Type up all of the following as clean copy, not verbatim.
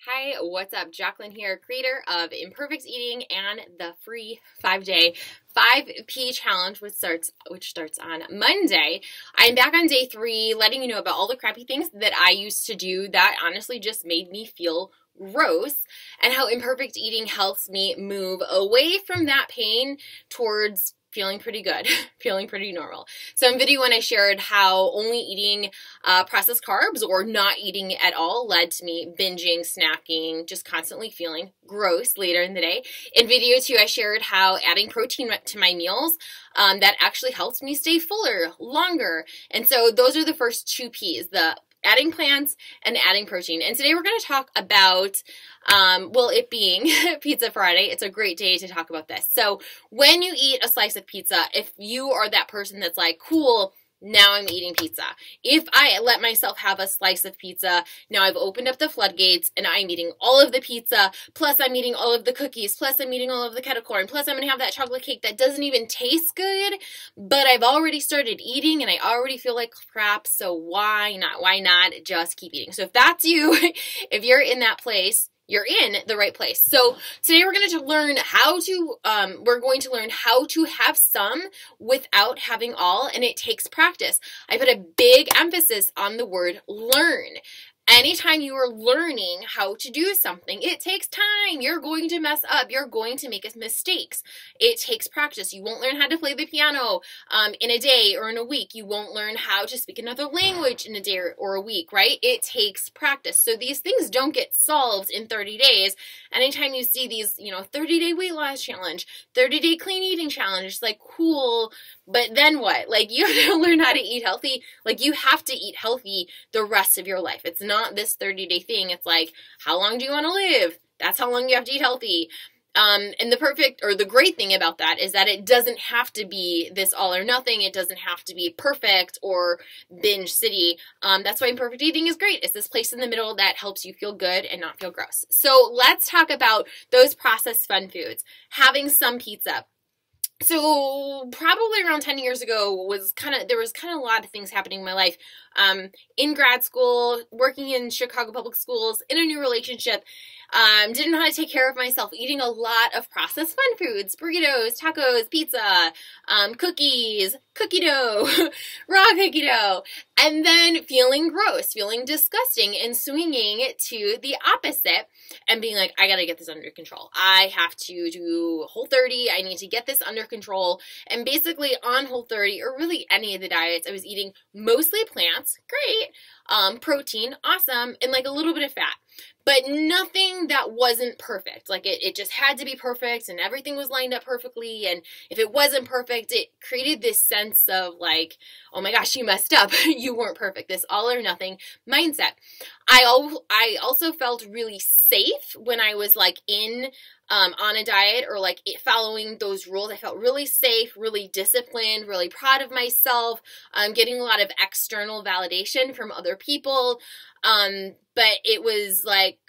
Hi, what's up? Jacqueline here, creator of Imperfect Eating and the free 5-day 5P challenge, which starts on Monday. I'm back on day 3, letting you know about all the crappy things that I used to do that honestly just made me feel gross, and how imperfect eating helps me move away from that pain towards feeling pretty good, feeling pretty normal. So in video 1, I shared how only eating processed carbs or not eating at all led to me binging, snacking, just constantly feeling gross later in the day. In video 2, I shared how adding protein to my meals, that actually helps me stay fuller, longer. And so those are the first 2 P's, the adding plants and adding protein. And today we're going to talk about, well, it being Pizza Friday, it's a great day to talk about this. So when you eat a slice of pizza, if you are that person that's like, cool, now I'm eating pizza. If I let myself have a slice of pizza, now I've opened up the floodgates and I'm eating all of the pizza, plus I'm eating all of the cookies, plus I'm eating all of the kettle corn, plus I'm going to have that chocolate cake that doesn't even taste good, but I've already started eating and I already feel like crap, so why not? Why not just keep eating? So if that's you, if you're in that place, you're in the right place. So today we're going to learn how to have some without having all, and it takes practice. I put a big emphasis on the word learn. Anytime you are learning how to do something, it takes time. You're going to mess up. You're going to make mistakes. It takes practice. You won't learn how to play the piano in a day or in a week. You won't learn how to speak another language in a day or a week, right? It takes practice. So these things don't get solved in 30 days. Anytime you see these, 30-day weight loss challenge, 30-day clean eating challenge, it's like, cool, but then what? Like, you have to learn how to eat healthy. Like, you have to eat healthy the rest of your life. It's not this 30-day thing. It's like, how long do you want to live? That's how long you have to eat healthy. And the great thing about that is that it doesn't have to be this all or nothing. It doesn't have to be perfect or binge city. That's why imperfect eating is great. It's this place in the middle that helps you feel good and not feel gross. So let's talk about those processed fun foods. Having some pizza. So probably around 10 years ago there was kind of a lot of things happening in my life. In grad school, working in Chicago public schools, in a new relationship, didn't know how to take care of myself, eating a lot of processed fun foods, burritos, tacos, pizza, cookies, cookie dough, raw cookie dough, and then feeling gross, feeling disgusting, and swinging to the opposite and being like, I gotta get this under control. I have to do Whole30. I need to get this under control. And basically on Whole30, or really any of the diets, I was eating mostly plants, great, protein, awesome, and like a little bit of fat. But nothing that wasn't perfect. Like it just had to be perfect and everything was lined up perfectly. And if it wasn't perfect, it created this sense of like, oh my gosh, you messed up. You weren't perfect. This all or nothing mindset. I also felt really safe when I was like on a diet or like following those rules. I felt really safe, really disciplined, really proud of myself. Getting a lot of external validation from other people. But it was like,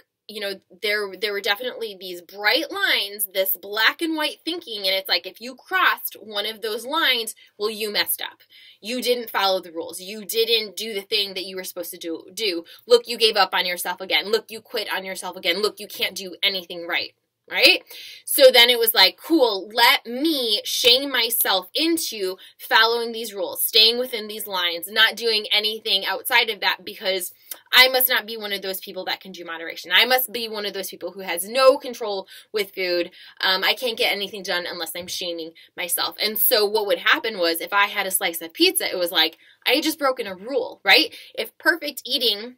there were definitely these bright lines, this black and white thinking, and it's like, if you crossed one of those lines, well, you messed up. You didn't follow the rules. You didn't do the thing that you were supposed to do. Look, you gave up on yourself again. Look, you quit on yourself again. Look, you can't do anything right. Right? So then it was like, cool, let me shame myself into following these rules, staying within these lines, not doing anything outside of that, because I must not be one of those people that can do moderation. I must be one of those people who has no control with food. I can't get anything done unless I'm shaming myself. And so what would happen was, if I had a slice of pizza, it was like, I had just broken a rule, right? If perfect eating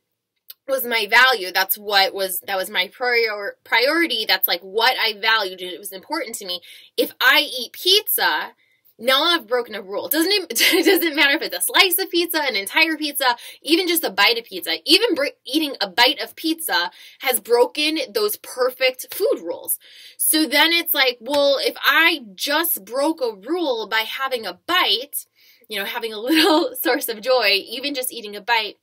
was my value, that was my priority, that's like what I valued, it was important to me. If I eat pizza, now I've broken a rule. It doesn't matter if it's a slice of pizza, an entire pizza, even just a bite of pizza. Even eating a bite of pizza has broken those perfect food rules. So then it's like, well, if I just broke a rule by having a bite, having a little source of joy, even just eating a bite,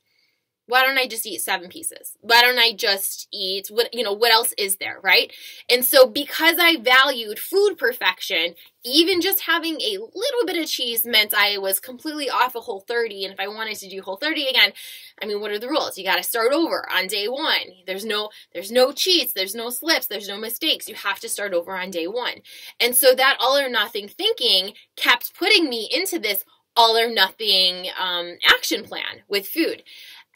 Why don't I just eat 7 pieces? Why don't I just eat what else is there, right? And so because I valued food perfection, even just having a little bit of cheese meant I was completely off of Whole30. And if I wanted to do Whole30 again, I mean, what are the rules? You got to start over on day 1. There's no cheats, there's no slips, there's no mistakes. You have to start over on day 1. And so that all or nothing thinking kept putting me into this all or nothing action plan with food.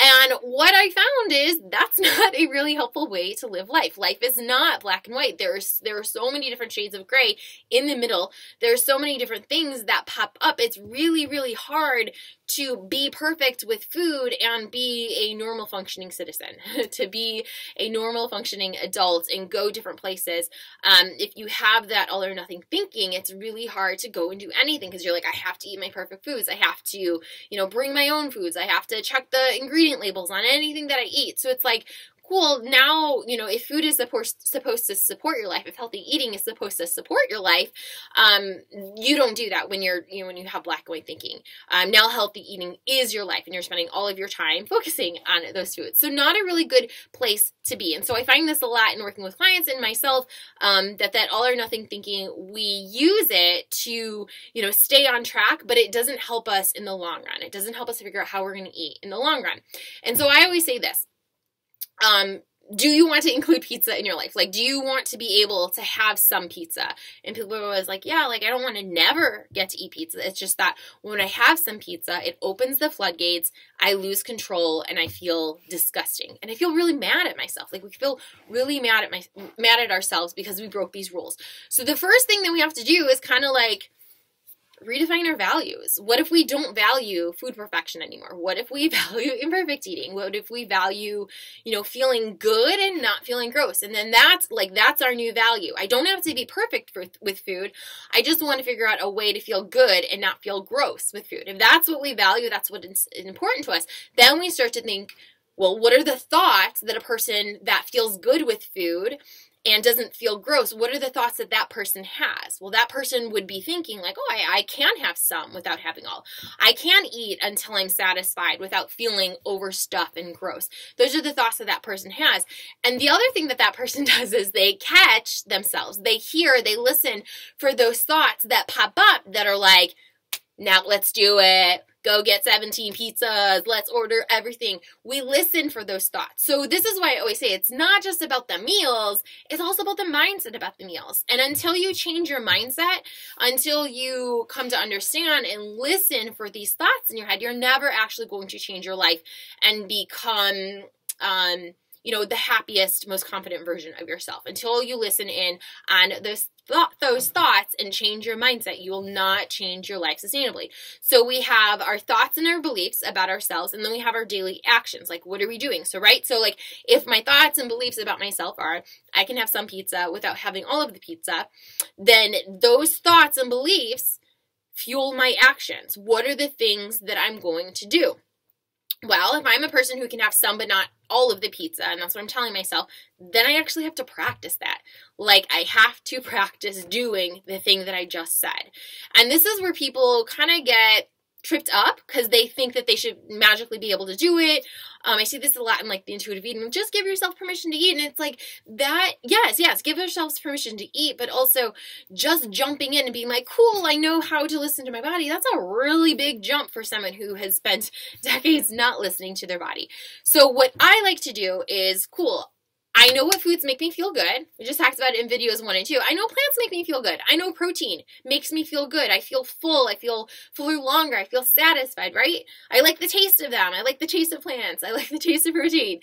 And what I found is that's not a really helpful way to live life. Life is not black and white. There are so many different shades of gray in the middle. There are so many different things that pop up. It's really, really hard to be perfect with food and be a normal functioning citizen, to be a normal functioning adult and go different places. If you have that all or nothing thinking, it's really hard to go and do anything because you're like, I have to eat my perfect foods. I have to, bring my own foods. I have to check the ingredient labels on anything that I eat. So it's like, cool, now, if food is supposed to support your life, if healthy eating is supposed to support your life, you don't do that when when you have black and white thinking. Now healthy eating is your life and you're spending all of your time focusing on those foods. So not a really good place to be. And so I find this a lot in working with clients and myself, that all or nothing thinking, we use it to, stay on track, but it doesn't help us in the long run. It doesn't help us figure out how we're going to eat in the long run. And so I always say this. Do you want to include pizza in your life? Like, do you want to be able to have some pizza? And people are always like, yeah, like I don't want to never get to eat pizza. It's just that when I have some pizza, it opens the floodgates, I lose control, and I feel disgusting. And I feel really mad at myself. Like we feel really mad at ourselves because we broke these rules. So the first thing that we have to do is kind of like redefine our values. What if we don't value food perfection anymore? What if we value imperfect eating? What if we value, feeling good and not feeling gross? And then that's our new value. I don't have to be perfect with food. I just want to figure out a way to feel good and not feel gross with food. If that's what we value, that's what is important to us. Then we start to think, well, what are the thoughts that a person that feels good with food and doesn't feel gross, what are the thoughts that person has? Well, that person would be thinking like, oh, I can have some without having all. I can eat until I'm satisfied without feeling overstuffed and gross. Those are the thoughts that person has. And the other thing that person does is they catch themselves. They listen for those thoughts that pop up that are like, now let's do it. Go get 17 pizzas. Let's order everything. We listen for those thoughts. So this is why I always say it's not just about the meals. It's also about the mindset about the meals. And until you change your mindset, until you come to understand and listen for these thoughts in your head, you're never actually going to change your life and become, the happiest, most confident version of yourself. Until you listen in on those thoughts and change your mindset, you will not change your life sustainably. So we have our thoughts and our beliefs about ourselves, and then we have our daily actions. Like, what are we doing? So, right? So, like, if my thoughts and beliefs about myself are, I can have some pizza without having all of the pizza, then those thoughts and beliefs fuel my actions. What are the things that I'm going to do? Well, if I'm a person who can have some but not all of the pizza, and that's what I'm telling myself, then I actually have to practice that. Like, I have to practice doing the thing that I just said. And this is where people kind of get tripped up because they think that they should magically be able to do it. I see this a lot in like the intuitive eating. Just give yourself permission to eat. And it's like that. Yes, give yourselves permission to eat, but also just jumping in and being like, cool, I know how to listen to my body. That's a really big jump for someone who has spent decades not listening to their body. So what I like to do is, cool, I know what foods make me feel good. We just talked about it in videos 1 and 2. I know plants make me feel good. I know protein makes me feel good. I feel full. I feel fuller longer. I feel satisfied, right? I like the taste of them. I like the taste of plants. I like the taste of protein.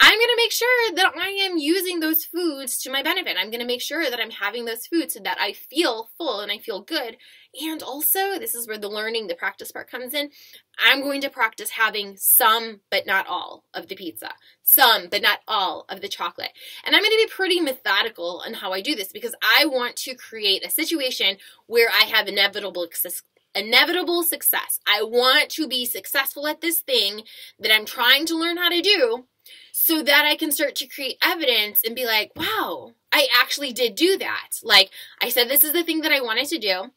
I'm going to make sure that I am using those foods to my benefit. I'm going to make sure that I'm having those foods so that I feel full and I feel good. And also, this is where the learning, the practice part comes in. I'm going to practice having some, but not all of the pizza. Some, but not all of the chocolate. And I'm going to be pretty methodical in how I do this because I want to create a situation where I have inevitable success. I want to be successful at this thing that I'm trying to learn how to do so that I can start to create evidence and be like, wow, I actually did do that. Like, I said this is the thing that I wanted to do.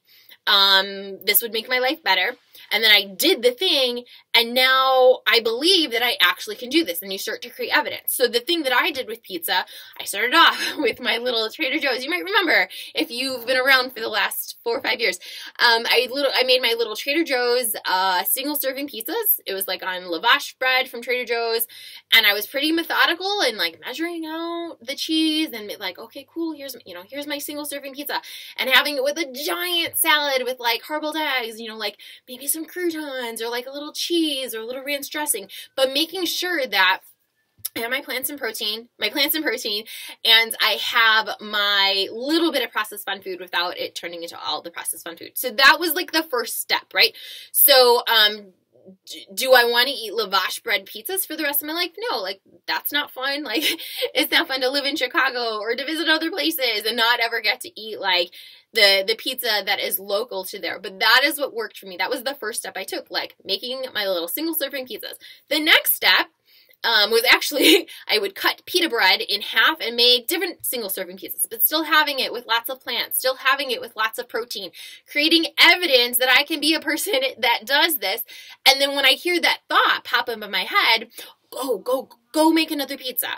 This would make my life better. And then I did the thing, and now I believe that I actually can do this. And you start to create evidence. So the thing that I did with pizza, I started off with my little Trader Joe's. You might remember if you've been around for the last 4 or 5 years. I made my little Trader Joe's single serving pizzas. It was like on lavash bread from Trader Joe's, and I was pretty methodical and like measuring out the cheese and like, okay, cool, here's my single serving pizza, and having it with a giant salad with like hard-boiled eggs, like maybe some croutons or like a little cheese or a little ranch dressing, but making sure that I have my plants and protein, and I have my little bit of processed fun food without it turning into all the processed fun food. So that was like the first step, right? So, do I want to eat lavash bread pizzas for the rest of my life? No, like that's not fun. Like it's not fun to live in Chicago or to visit other places and not ever get to eat like the pizza that is local to there. But that is what worked for me. That was the first step I took, like making my little single serving pizzas. The next step was actually, I would cut pita bread in half and make different single serving pizzas, but still having it with lots of plants, still having it with lots of protein, creating evidence that I can be a person that does this. And then when I hear that thought pop into my head, go make another pizza,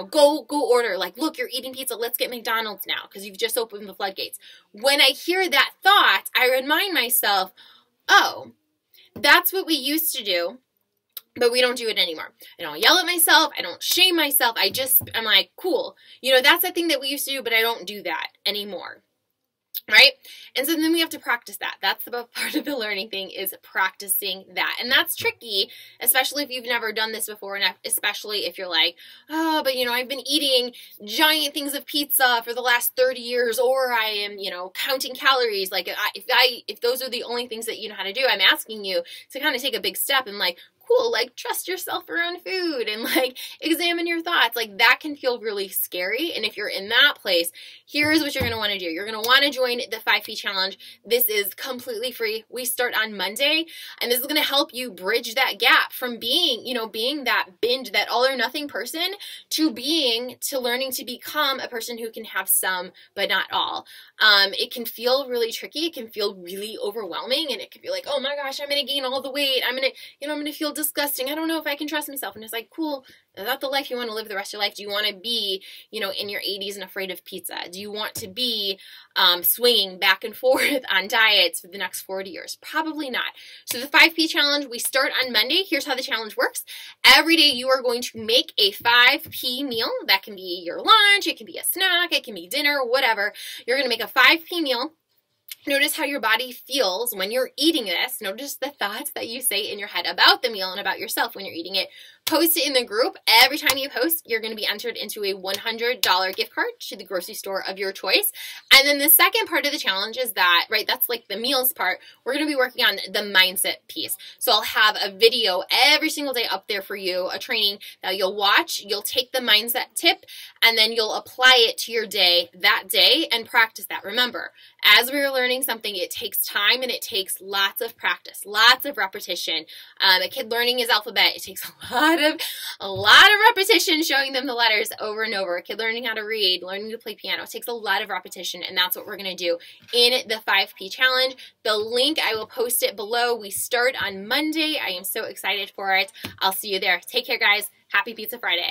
go order, like, look, you're eating pizza, let's get McDonald's now because you've just opened the floodgates. When I hear that thought, I remind myself, oh, that's what we used to do, but we don't do it anymore. I don't yell at myself. I don't shame myself. I'm like, cool. That's the thing that we used to do, but I don't do that anymore. Right? And so then we have to practice that. That's the part of the learning thing, is practicing that. And that's tricky, especially if you've never done this before, and especially if you're like, oh, but I've been eating giant things of pizza for the last 30 years, or I am, counting calories. Like if those are the only things that you know how to do, I'm asking you to kind of take a big step and like, cool, like trust yourself around food and like examine your thoughts. Like that can feel really scary. And if you're in that place, here's what you're going to want to do. You're going to want to join the 5P challenge. This is completely free. We start on Monday, and this is going to help you bridge that gap from being, being that binge, that all or nothing person, to learning to become a person who can have some, but not all. It can feel really tricky. It can feel really overwhelming, and it can feel like, oh my gosh, I'm going to gain all the weight. I'm going to feel disgusting. I don't know if I can trust myself. And it's like, cool, is that the life you want to live the rest of your life? Do you want to be, in your 80s and afraid of pizza? Do you want to be swinging back and forth on diets for the next 40 years? Probably not. So the 5P challenge, we start on Monday. Here's how the challenge works. Every day you are going to make a 5P meal. That can be your lunch, it can be a snack, it can be dinner, whatever. You're going to make a 5P meal. Notice how your body feels when you're eating this. Notice the thoughts that you say in your head about the meal and about yourself when you're eating it. Post it in the group. Every time you post, you're going to be entered into a $100 gift card to the grocery store of your choice. And then the second part of the challenge is that, right, that's like the meals part. We're going to be working on the mindset piece. So I'll have a video every single day up there for you, a training that you'll watch. You'll take the mindset tip, and then you'll apply it to your day that day and practice that. Remember, as we're learning something, it takes time and it takes lots of practice, lots of repetition. A kid learning his alphabet, it takes a lot of repetition, showing them the letters over and over. A kid learning how to read, learning to play piano, it takes a lot of repetition, and that's what we're going to do in the 5P challenge. The link, I will post it below. We start on Monday. I am so excited for it. I'll see you there. Take care, guys. Happy Pizza Friday.